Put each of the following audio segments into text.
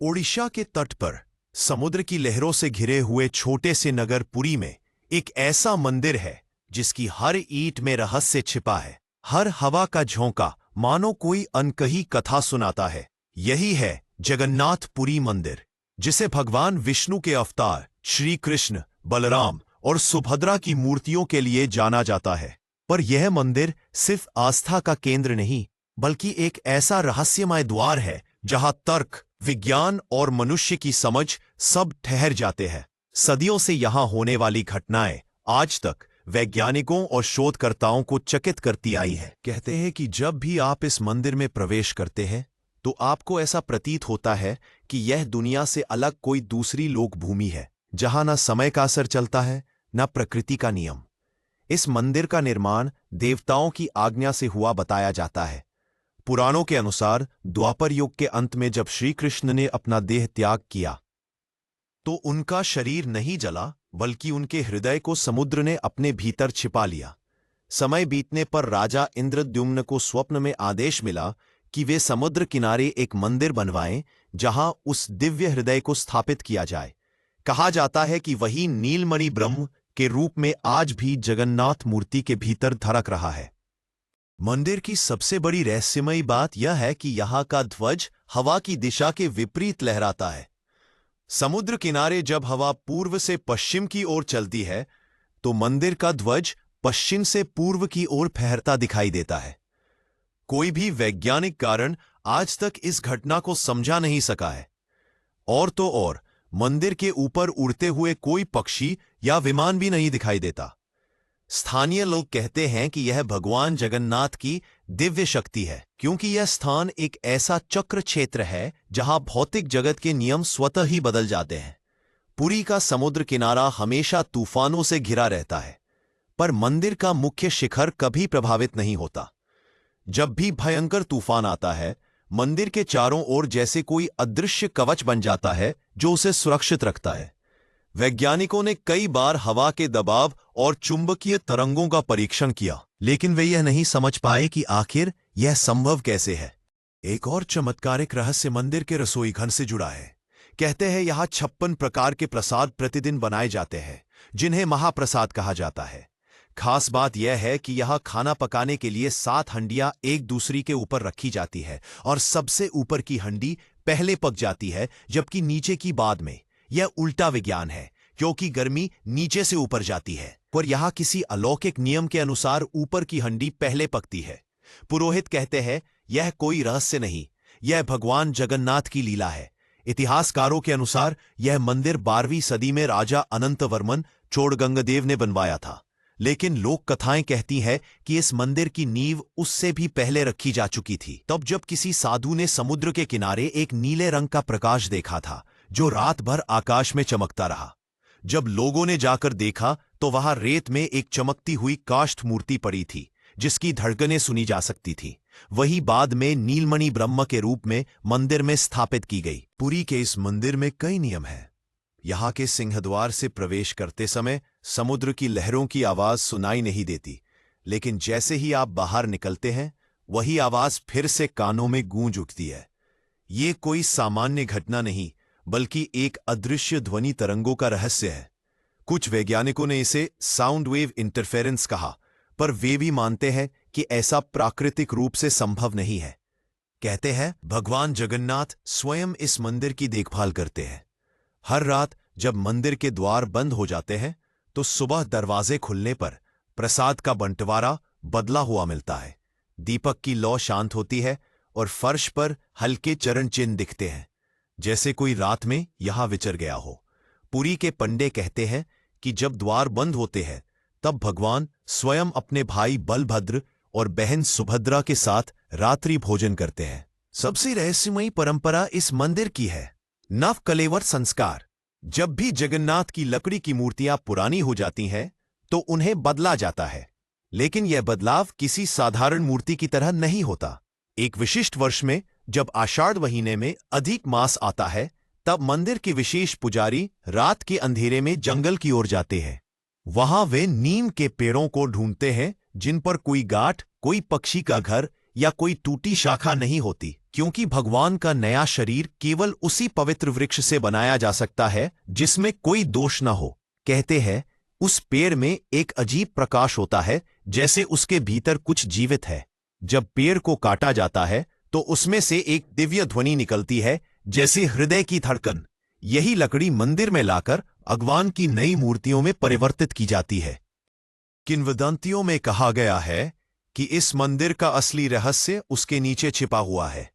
ओडिशा के तट पर समुद्र की लहरों से घिरे हुए छोटे से नगर पुरी में एक ऐसा मंदिर है जिसकी हर ईंट में रहस्य छिपा है। हर हवा का झोंका मानो कोई अनकही कथा सुनाता है। यही है जगन्नाथ पुरी मंदिर, जिसे भगवान विष्णु के अवतार श्री कृष्ण, बलराम और सुभद्रा की मूर्तियों के लिए जाना जाता है। पर यह मंदिर सिर्फ आस्था का केंद्र नहीं, बल्कि एक ऐसा रहस्यमय द्वार है जहां तर्क, विज्ञान और मनुष्य की समझ सब ठहर जाते हैं। सदियों से यहां होने वाली घटनाएं आज तक वैज्ञानिकों और शोधकर्ताओं को चकित करती आई है। कहते हैं कि जब भी आप इस मंदिर में प्रवेश करते हैं तो आपको ऐसा प्रतीत होता है कि यह दुनिया से अलग कोई दूसरी लोक भूमि है, जहां न समय का असर चलता है, न प्रकृति का नियम। इस मंदिर का निर्माण देवताओं की आज्ञा से हुआ बताया जाता है। पुराणों के अनुसार द्वापर युग के अंत में जब श्री कृष्ण ने अपना देह त्याग किया तो उनका शरीर नहीं जला, बल्कि उनके हृदय को समुद्र ने अपने भीतर छिपा लिया। समय बीतने पर राजा इंद्रद्युम्न को स्वप्न में आदेश मिला कि वे समुद्र किनारे एक मंदिर बनवाएं जहां उस दिव्य हृदय को स्थापित किया जाए। कहा जाता है कि वही नीलमणि ब्रह्म के रूप में आज भी जगन्नाथ मूर्ति के भीतर धड़क रहा है। मंदिर की सबसे बड़ी रहस्यमयी बात यह है कि यहां का ध्वज हवा की दिशा के विपरीत लहराता है। समुद्र किनारे जब हवा पूर्व से पश्चिम की ओर चलती है तो मंदिर का ध्वज पश्चिम से पूर्व की ओर फहरता दिखाई देता है। कोई भी वैज्ञानिक कारण आज तक इस घटना को समझा नहीं सका है। और तो और मंदिर के ऊपर उड़ते हुए कोई पक्षी या विमान भी नहीं दिखाई देता। स्थानीय लोग कहते हैं कि यह भगवान जगन्नाथ की दिव्य शक्ति है, क्योंकि यह स्थान एक ऐसा चक्र क्षेत्र है जहां भौतिक जगत के नियम स्वतः ही बदल जाते हैं। पुरी का समुद्र किनारा हमेशा तूफानों से घिरा रहता है, पर मंदिर का मुख्य शिखर कभी प्रभावित नहीं होता। जब भी भयंकर तूफान आता है, मंदिर के चारों ओर जैसे कोई अदृश्य कवच बन जाता है जो उसे सुरक्षित रखता है। वैज्ञानिकों ने कई बार हवा के दबाव और चुंबकीय तरंगों का परीक्षण किया, लेकिन वे यह नहीं समझ पाए कि आखिर यह संभव कैसे है। एक और चमत्कारिक रहस्य मंदिर के रसोई घर से जुड़ा है। कहते हैं यहां 56 प्रकार के प्रसाद प्रतिदिन बनाए जाते हैं, जिन्हें महाप्रसाद कहा जाता है। खास बात यह है कि यहां खाना पकाने के लिए 7 हंडियां एक दूसरी के ऊपर रखी जाती है और सबसे ऊपर की हंडी पहले पक जाती है, जबकि नीचे की बाद में। यह उल्टा विज्ञान है, क्योंकि गर्मी नीचे से ऊपर जाती है, पर यहां किसी अलौकिक नियम के अनुसार ऊपर की हंडी पहले पकती है। पुरोहित कहते हैं यह कोई रहस्य नहीं, यह भगवान जगन्नाथ की लीला है। इतिहासकारों के अनुसार यह मंदिर 12वीं सदी में राजा अनंतवर्मन चोड़गंगदेव ने बनवाया था, लेकिन लोक कथाएं कहती हैं कि इस मंदिर की नींव उससे भी पहले रखी जा चुकी थी। तब जब किसी साधु ने समुद्र के किनारे एक नीले रंग का प्रकाश देखा था जो रात भर आकाश में चमकता रहा। जब लोगों ने जाकर देखा तो वहां रेत में एक चमकती हुई काष्ठ मूर्ति पड़ी थी जिसकी धड़कनें सुनी जा सकती थी। वही बाद में नीलमणि ब्रह्म के रूप में मंदिर में स्थापित की गई। पुरी के इस मंदिर में कई नियम हैं। यहां के सिंहद्वार से प्रवेश करते समय समुद्र की लहरों की आवाज सुनाई नहीं देती, लेकिन जैसे ही आप बाहर निकलते हैं वही आवाज फिर से कानों में गूंज उठती है। ये कोई सामान्य घटना नहीं, बल्कि एक अदृश्य ध्वनि तरंगों का रहस्य है। कुछ वैज्ञानिकों ने इसे साउंड वेव इंटरफेरेंस कहा, पर वे भी मानते हैं कि ऐसा प्राकृतिक रूप से संभव नहीं है। कहते हैं भगवान जगन्नाथ स्वयं इस मंदिर की देखभाल करते हैं। हर रात जब मंदिर के द्वार बंद हो जाते हैं तो सुबह दरवाजे खुलने पर प्रसाद का बंटवारा बदला हुआ मिलता है। दीपक की लौ शांत होती है और फर्श पर हल्के चरण चिन्ह दिखते हैं, जैसे कोई रात में यहां विचर गया हो। पुरी के पंडे कहते हैं कि जब द्वार बंद होते हैं तब भगवान स्वयं अपने भाई बलभद्र और बहन सुभद्रा के साथ रात्रि भोजन करते हैं। सबसे रहस्यमयी परंपरा इस मंदिर की है नव कलेवर संस्कार। जब भी जगन्नाथ की लकड़ी की मूर्तियां पुरानी हो जाती हैं तो उन्हें बदला जाता है, लेकिन यह बदलाव किसी साधारण मूर्ति की तरह नहीं होता। एक विशिष्ट वर्ष में जब आषाढ़ महीने में अधिक मास आता है तब मंदिर के विशेष पुजारी रात के अंधेरे में जंगल की ओर जाते हैं। वहां वे नीम के पेड़ों को ढूंढते हैं जिन पर कोई गांठ, कोई पक्षी का घर या कोई टूटी शाखा नहीं होती। क्योंकि भगवान का नया शरीर केवल उसी पवित्र वृक्ष से बनाया जा सकता है जिसमें कोई दोष न हो। कहते हैं उस पेड़ में एक अजीब प्रकाश होता है, जैसे उसके भीतर कुछ जीवित है। जब पेड़ को काटा जाता है तो उसमें से एक दिव्य ध्वनि निकलती है, जैसे हृदय की धड़कन। यही लकड़ी मंदिर में लाकर भगवान की नई मूर्तियों में परिवर्तित की जाती है। किंवदंतियों में कहा गया है कि इस मंदिर का असली रहस्य उसके नीचे छिपा हुआ है।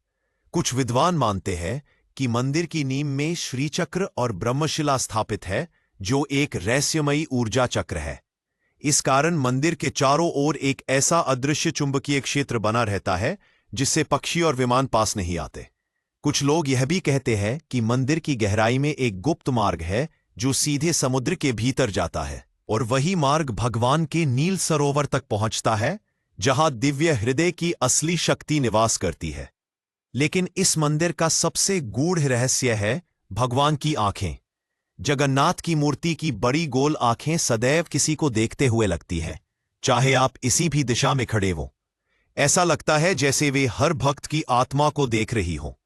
कुछ विद्वान मानते हैं कि मंदिर की नींव में श्रीचक्र और ब्रह्मशिला स्थापित है, जो एक रहस्यमयी ऊर्जा चक्र है। इस कारण मंदिर के चारों ओर एक ऐसा अदृश्य चुंबकीय क्षेत्र बना रहता है जिससे पक्षी और विमान पास नहीं आते। कुछ लोग यह भी कहते हैं कि मंदिर की गहराई में एक गुप्त मार्ग है जो सीधे समुद्र के भीतर जाता है, और वही मार्ग भगवान के नील सरोवर तक पहुंचता है, जहां दिव्य हृदय की असली शक्ति निवास करती है। लेकिन इस मंदिर का सबसे गूढ़ रहस्य है भगवान की आंखें। जगन्नाथ की मूर्ति की बड़ी गोल आंखें सदैव किसी को देखते हुए लगती है, चाहे आप इसी भी दिशा में खड़े हो। ऐसा लगता है जैसे वे हर भक्त की आत्मा को देख रही हो।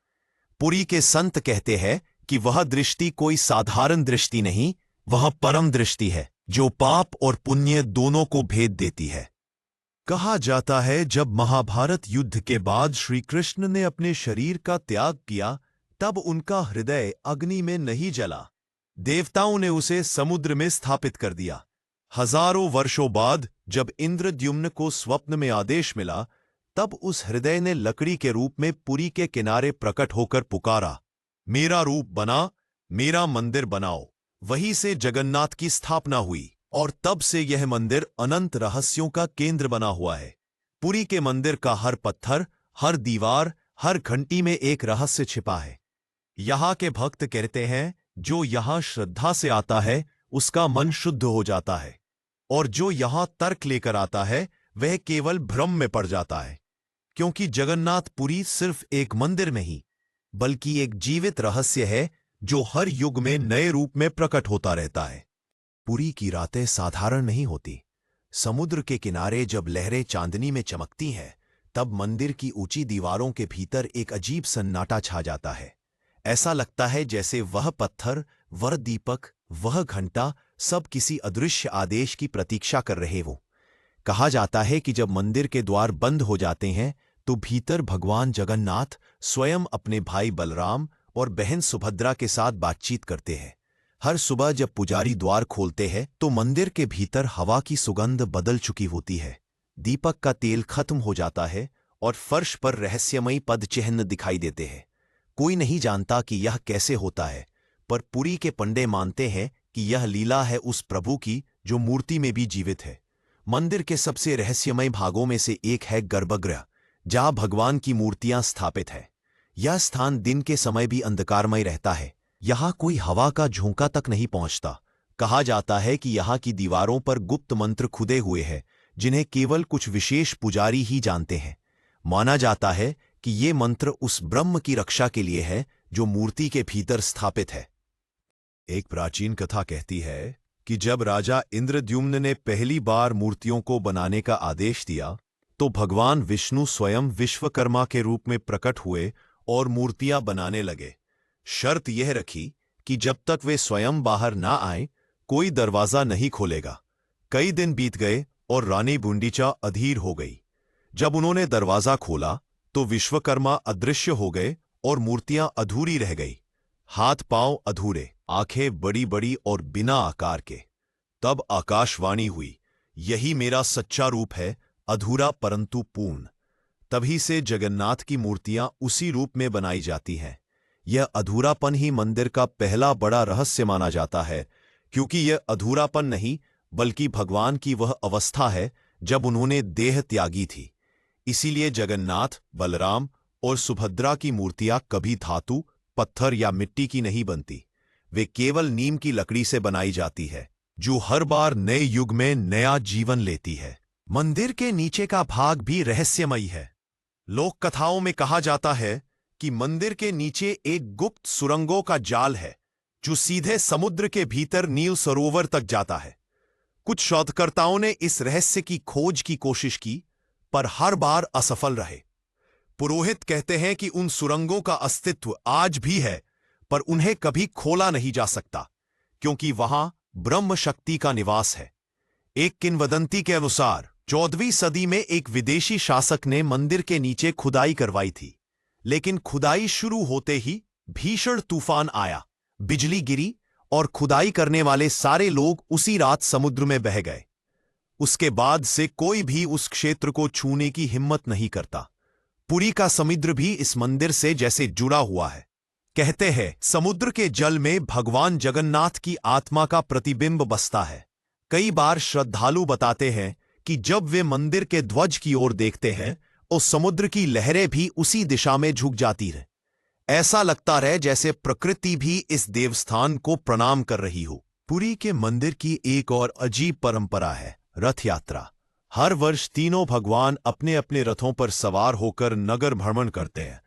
पुरी के संत कहते हैं कि वह दृष्टि कोई साधारण दृष्टि नहीं, वह परम दृष्टि है जो पाप और पुण्य दोनों को भेद देती है। कहा जाता है जब महाभारत युद्ध के बाद श्री कृष्ण ने अपने शरीर का त्याग किया, तब उनका हृदय अग्नि में नहीं जला। देवताओं ने उसे समुद्र में स्थापित कर दिया। हजारों वर्षों बाद जब इंद्रद्युम्न को स्वप्न में आदेश मिला, तब उस हृदय ने लकड़ी के रूप में पुरी के किनारे प्रकट होकर पुकारा, मेरा रूप बना, मेरा मंदिर बनाओ। वहीं से जगन्नाथ की स्थापना हुई और तब से यह मंदिर अनंत रहस्यों का केंद्र बना हुआ है। पुरी के मंदिर का हर पत्थर, हर दीवार, हर घंटी में एक रहस्य छिपा है। यहाँ के भक्त कहते हैं जो यहाँ श्रद्धा से आता है उसका मन शुद्ध हो जाता है, और जो यहाँ तर्क लेकर आता है वह केवल भ्रम में पड़ जाता है, क्योंकि जगन्नाथ पुरी सिर्फ एक मंदिर नहीं बल्कि एक जीवित रहस्य है जो हर युग में नए रूप में प्रकट होता रहता है। पुरी की रातें साधारण नहीं होती। समुद्र के किनारे जब लहरें चांदनी में चमकती हैं, तब मंदिर की ऊंची दीवारों के भीतर एक अजीब सन्नाटा छा जाता है। ऐसा लगता है जैसे वह पत्थर, वह दीपक, वह घंटा सब किसी अदृश्य आदेश की प्रतीक्षा कर रहे हों। कहा जाता है कि जब मंदिर के द्वार बंद हो जाते हैं तो भीतर भगवान जगन्नाथ स्वयं अपने भाई बलराम और बहन सुभद्रा के साथ बातचीत करते हैं। हर सुबह जब पुजारी द्वार खोलते हैं तो मंदिर के भीतर हवा की सुगंध बदल चुकी होती है, दीपक का तेल खत्म हो जाता है और फर्श पर रहस्यमयी पद चिन्ह दिखाई देते हैं। कोई नहीं जानता कि यह कैसे होता है, पर पुरी के पंडे मानते हैं कि यह लीला है उस प्रभु की जो मूर्ति में भी जीवित है। मंदिर के सबसे रहस्यमय भागों में से एक है गर्भगृह, जहां भगवान की मूर्तियां स्थापित है। यह स्थान दिन के समय भी अंधकारमय रहता है। यहां कोई हवा का झोंका तक नहीं पहुंचता। कहा जाता है कि यहां की दीवारों पर गुप्त मंत्र खुदे हुए हैं जिन्हें केवल कुछ विशेष पुजारी ही जानते हैं। माना जाता है कि ये मंत्र उस ब्रह्म की रक्षा के लिए है जो मूर्ति के भीतर स्थापित है। एक प्राचीन कथा कहती है कि जब राजा इंद्रद्युम्न ने पहली बार मूर्तियों को बनाने का आदेश दिया तो भगवान विष्णु स्वयं विश्वकर्मा के रूप में प्रकट हुए और मूर्तियां बनाने लगे। शर्त यह रखी कि जब तक वे स्वयं बाहर ना आए कोई दरवाजा नहीं खोलेगा। कई दिन बीत गए और रानी गुंडीचा अधीर हो गई। जब उन्होंने दरवाजा खोला तो विश्वकर्मा अदृश्य हो गए और मूर्तियां अधूरी रह गई। हाथ पांव अधूरे, आंखें बड़ी बड़ी और बिना आकार के। तब आकाशवाणी हुई, यही मेरा सच्चा रूप है, अधूरा परंतु पूर्ण। तभी से जगन्नाथ की मूर्तियां उसी रूप में बनाई जाती हैं। यह अधूरापन ही मंदिर का पहला बड़ा रहस्य माना जाता है, क्योंकि यह अधूरापन नहीं बल्कि भगवान की वह अवस्था है जब उन्होंने देह त्यागी थी। इसीलिए जगन्नाथ, बलराम और सुभद्रा की मूर्तियां कभी धातु, पत्थर या मिट्टी की नहीं बनती। वे केवल नीम की लकड़ी से बनाई जाती है, जो हर बार नए युग में नया जीवन लेती है। मंदिर के नीचे का भाग भी रहस्यमयी है। लोक कथाओं में कहा जाता है कि मंदिर के नीचे एक गुप्त सुरंगों का जाल है जो सीधे समुद्र के भीतर नील सरोवर तक जाता है। कुछ शोधकर्ताओं ने इस रहस्य की खोज की कोशिश की, पर हर बार असफल रहे। पुरोहित कहते हैं कि उन सुरंगों का अस्तित्व आज भी है, पर उन्हें कभी खोला नहीं जा सकता, क्योंकि वहां ब्रह्म शक्ति का निवास है। एक किंवदंती के अनुसार 14वीं सदी में एक विदेशी शासक ने मंदिर के नीचे खुदाई करवाई थी, लेकिन खुदाई शुरू होते ही भीषण तूफान आया, बिजली गिरी और खुदाई करने वाले सारे लोग उसी रात समुद्र में बह गए। उसके बाद से कोई भी उस क्षेत्र को छूने की हिम्मत नहीं करता। पुरी का समुद्र भी इस मंदिर से जैसे जुड़ा हुआ है। कहते हैं समुद्र के जल में भगवान जगन्नाथ की आत्मा का प्रतिबिंब बसता है। कई बार श्रद्धालु बताते हैं कि जब वे मंदिर के ध्वज की ओर देखते हैं और समुद्र की लहरें भी उसी दिशा में झुक जाती हैं। ऐसा लगता है जैसे प्रकृति भी इस देवस्थान को प्रणाम कर रही हो। पुरी के मंदिर की एक और अजीब परंपरा है रथ यात्रा। हर वर्ष तीनों भगवान अपने अपने रथों पर सवार होकर नगर भ्रमण करते हैं।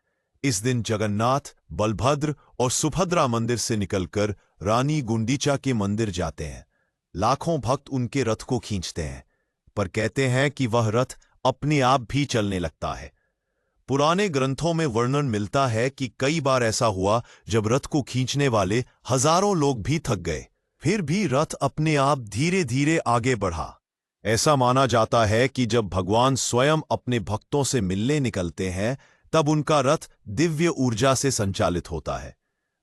इस दिन जगन्नाथ, बलभद्र और सुभद्रा मंदिर से निकलकर रानी गुंडीचा के मंदिर जाते हैं। लाखों भक्त उनके रथ को खींचते हैं, पर कहते हैं कि वह रथ अपने आप भी चलने लगता है। पुराने ग्रंथों में वर्णन मिलता है कि कई बार ऐसा हुआ जब रथ को खींचने वाले हजारों लोग भी थक गए, फिर भी रथ अपने आप धीरे धीरे आगे बढ़ा। ऐसा माना जाता है कि जब भगवान स्वयं अपने भक्तों से मिलने निकलते हैं, तब उनका रथ दिव्य ऊर्जा से संचालित होता है।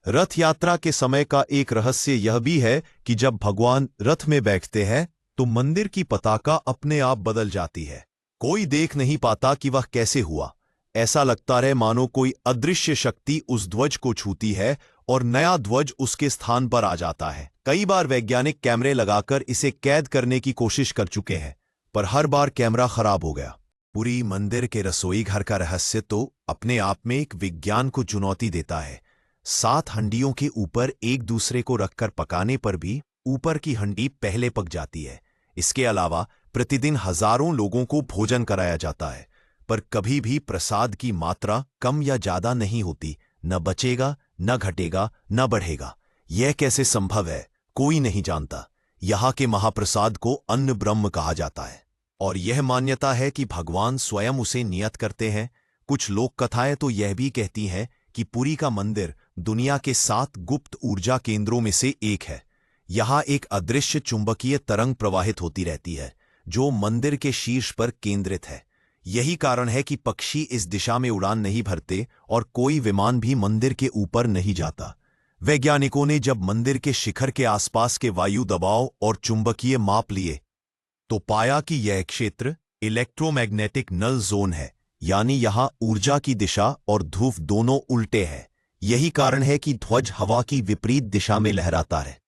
रथ यात्रा के समय का एक रहस्य यह भी है कि जब भगवान रथ में बैठते हैं तो मंदिर की पताका अपने आप बदल जाती है। कोई देख नहीं पाता कि वह कैसे हुआ। ऐसा लगता है मानो कोई अदृश्य शक्ति उस ध्वज को छूती है और नया ध्वज उसके स्थान पर आ जाता है। कई बार वैज्ञानिक कैमरे लगाकर इसे कैद करने की कोशिश कर चुके हैं, पर हर बार कैमरा खराब हो गया। पुरी मंदिर के रसोई घर का रहस्य तो अपने आप में एक विज्ञान को चुनौती देता है। 7 हंडियों के ऊपर एक दूसरे को रखकर पकाने पर भी ऊपर की हंडी पहले पक जाती है। इसके अलावा प्रतिदिन हजारों लोगों को भोजन कराया जाता है, पर कभी भी प्रसाद की मात्रा कम या ज्यादा नहीं होती। न बचेगा, न घटेगा, न बढ़ेगा। यह कैसे संभव है, कोई नहीं जानता। यहाँ के महाप्रसाद को अन्न ब्रह्म कहा जाता है और यह मान्यता है कि भगवान स्वयं उसे नियत करते हैं। कुछ लोक कथाएं तो यह भी कहती हैं कि पुरी का मंदिर दुनिया के 7 गुप्त ऊर्जा केंद्रों में से एक है। यहाँ एक अदृश्य चुंबकीय तरंग प्रवाहित होती रहती है जो मंदिर के शीर्ष पर केंद्रित है। यही कारण है कि पक्षी इस दिशा में उड़ान नहीं भरते और कोई विमान भी मंदिर के ऊपर नहीं जाता। वैज्ञानिकों ने जब मंदिर के शिखर के आसपास के वायु दबाव और चुंबकीय माप लिए तो पाया कि यह क्षेत्र इलेक्ट्रोमैग्नेटिक नल जोन है, यानी यहां ऊर्जा की दिशा और ध्रुव दोनों उल्टे हैं। यही कारण है कि ध्वज हवा की विपरीत दिशा में लहराता है।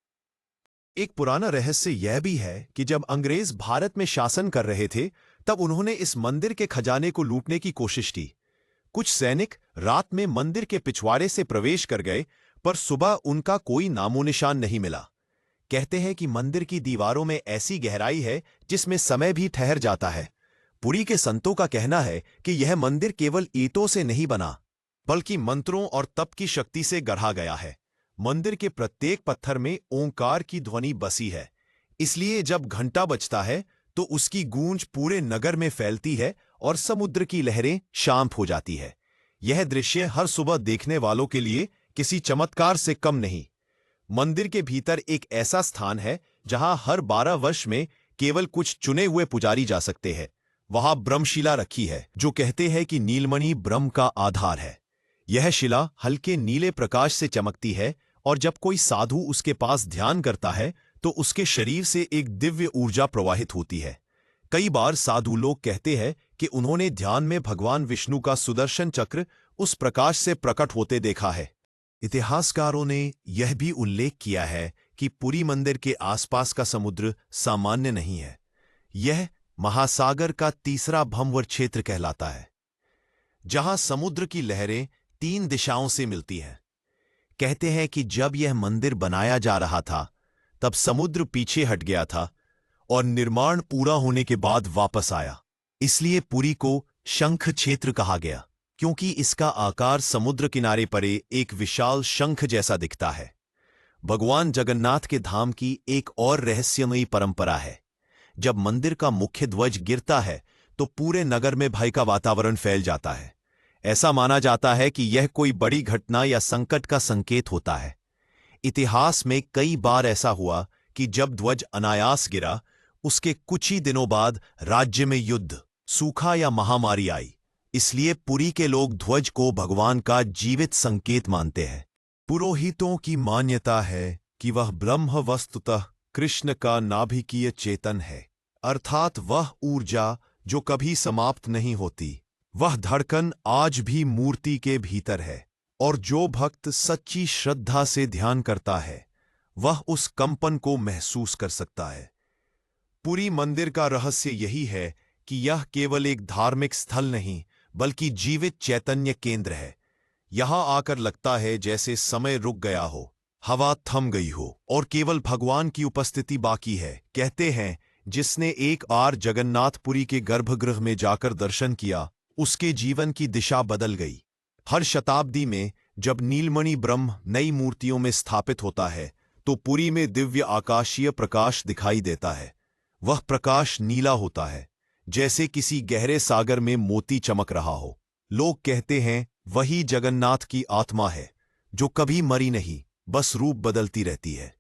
एक पुराना रहस्य यह भी है कि जब अंग्रेज भारत में शासन कर रहे थे तब उन्होंने इस मंदिर के खजाने को लूटने की कोशिश की। कुछ सैनिक रात में मंदिर के पिछवाड़े से प्रवेश कर गए, पर सुबह उनका कोई नामो निशान नहीं मिला। कहते हैं कि मंदिर की दीवारों में ऐसी गहराई है जिसमें समय भी ठहर जाता है। पुरी के संतों का कहना है कि यह मंदिर केवल ईंटों से नहीं बना, बल्कि मंत्रों और तप की शक्ति से गढ़ा गया है। मंदिर के प्रत्येक पत्थर में ओंकार की ध्वनि बसी है, इसलिए जब घंटा बजता है तो उसकी गूंज पूरे नगर में फैलती है और समुद्र की लहरें शांत हो जाती है। यह दृश्य हर सुबह देखने वालों के लिए किसी चमत्कार से कम नहीं। मंदिर के भीतर एक ऐसा स्थान है जहां हर 12 वर्ष में केवल कुछ चुने हुए पुजारी जा सकते हैं। वहां ब्रह्मशिला रखी है जो कहते हैं कि नीलमणि ब्रह्म का आधार है। यह शिला हल्के नीले प्रकाश से चमकती है और जब कोई साधु उसके पास ध्यान करता है तो उसके शरीर से एक दिव्य ऊर्जा प्रवाहित होती है। कई बार साधु लोग कहते हैं कि उन्होंने ध्यान में भगवान विष्णु का सुदर्शन चक्र उस प्रकाश से प्रकट होते देखा है। इतिहासकारों ने यह भी उल्लेख किया है कि पुरी मंदिर के आसपास का समुद्र सामान्य नहीं है। यह महासागर का तीसरा भंवर क्षेत्र कहलाता है, जहां समुद्र की लहरें 3 दिशाओं से मिलती हैं। कहते हैं कि जब यह मंदिर बनाया जा रहा था तब समुद्र पीछे हट गया था और निर्माण पूरा होने के बाद वापस आया। इसलिए पुरी को शंख क्षेत्र कहा गया, क्योंकि इसका आकार समुद्र किनारे परे एक विशाल शंख जैसा दिखता है। भगवान जगन्नाथ के धाम की एक और रहस्यमयी परंपरा है। जब मंदिर का मुख्य ध्वज गिरता है तो पूरे नगर में भय का वातावरण फैल जाता है। ऐसा माना जाता है कि यह कोई बड़ी घटना या संकट का संकेत होता है। इतिहास में कई बार ऐसा हुआ कि जब ध्वज अनायास गिरा, उसके कुछ ही दिनों बाद राज्य में युद्ध, सूखा या महामारी आई। इसलिए पुरी के लोग ध्वज को भगवान का जीवित संकेत मानते हैं। पुरोहितों की मान्यता है कि वह ब्रह्म वस्तुतः कृष्ण का नाभिकीय चेतन है, अर्थात वह ऊर्जा जो कभी समाप्त नहीं होती। वह धड़कन आज भी मूर्ति के भीतर है, और जो भक्त सच्ची श्रद्धा से ध्यान करता है वह उस कंपन को महसूस कर सकता है। पुरी मंदिर का रहस्य यही है कि यह केवल एक धार्मिक स्थल नहीं बल्कि जीवित चैतन्य केंद्र है। यहां आकर लगता है जैसे समय रुक गया हो, हवा थम गई हो और केवल भगवान की उपस्थिति बाकी है। कहते हैं जिसने एक बार जगन्नाथपुरी के गर्भगृह में जाकर दर्शन किया, उसके जीवन की दिशा बदल गई। हर शताब्दी में जब नीलमणि ब्रह्म नई मूर्तियों में स्थापित होता है तो पुरी में दिव्य आकाशीय प्रकाश दिखाई देता है। वह प्रकाश नीला होता है, जैसे किसी गहरे सागर में मोती चमक रहा हो। लोग कहते हैं वही जगन्नाथ की आत्मा है जो कभी मरी नहीं, बस रूप बदलती रहती है।